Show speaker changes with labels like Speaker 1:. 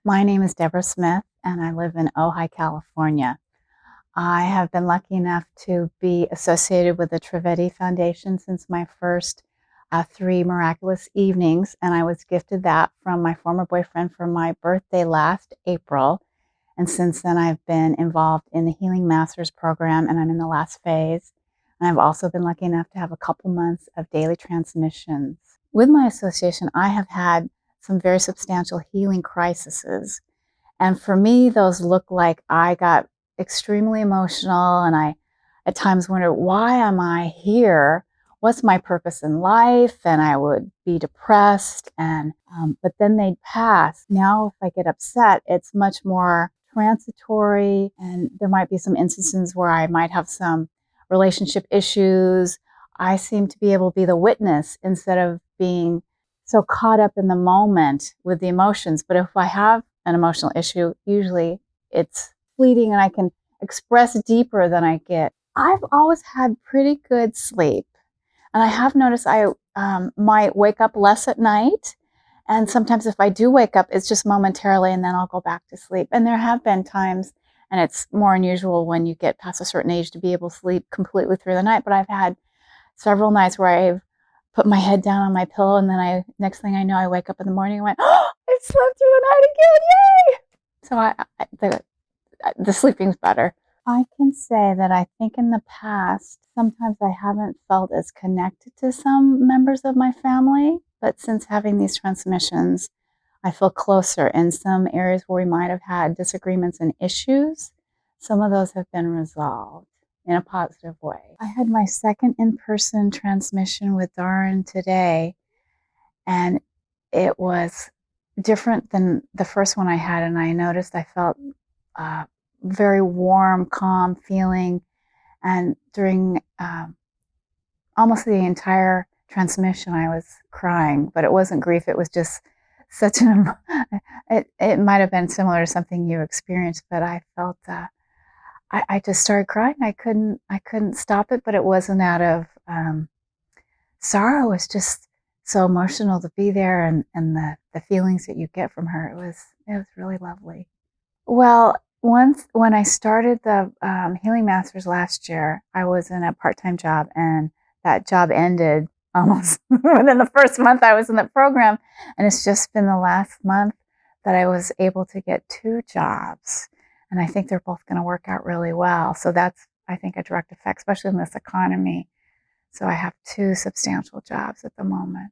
Speaker 1: My name is Deborah Smith, and I live in Ojai, California. I have been lucky enough to be associated with the Trivedi Foundation since my first 3 miraculous evenings, and I was gifted that from my former boyfriend for my birthday last April. And since then, I've been involved in the Healing Masters program, and I'm in the last phase. And I've also been lucky enough to have a couple months of daily transmissions. With my association, I have had some very substantial healing crises. And for me, those look like I got extremely emotional, and I at times wondered, why am I here? What's my purpose in life? And I would be depressed, but then they'd pass. Now, if I get upset, it's much more transitory, and there might be some instances where I might have some relationship issues. I seem to be able to be the witness instead of being so caught up in the moment with the emotions. But if I have an emotional issue, usually it's fleeting and I can express deeper than I get. I've always had pretty good sleep. And I have noticed I might wake up less at night. And sometimes if I do wake up, it's just momentarily and then I'll go back to sleep. And there have been times, and it's more unusual when you get past a certain age to be able to sleep completely through the night. But I've had several nights where I've put my head down on my pillow, and then next thing I know, I wake up in the morning and went, oh, I slept through the night again, yay! So the sleeping's better. I can say that I think in the past, sometimes I haven't felt as connected to some members of my family, but since having these transmissions, I feel closer in some areas where we might have had disagreements and issues. Some of those have been resolved in a positive way. I had my second in-person transmission with Darren today, and it was different than the first one I had, and I noticed I felt very warm, calm feeling, and during almost the entire transmission I was crying, but it wasn't grief, it was just such it might have been similar to something you experienced, but I felt I just started crying. I couldn't stop it, but it wasn't out of sorrow. It was just so emotional to be there, and the feelings that you get from her. It was really lovely. Well, once when I started the Healing Masters last year, I was in a part-time job, and that job ended almost within the first month I was in the program, and it's just been the last month that I was able to get 2 jobs. And I think they're both going to work out really well. So that's, I think, a direct effect, especially in this economy. So I have 2 substantial jobs at the moment.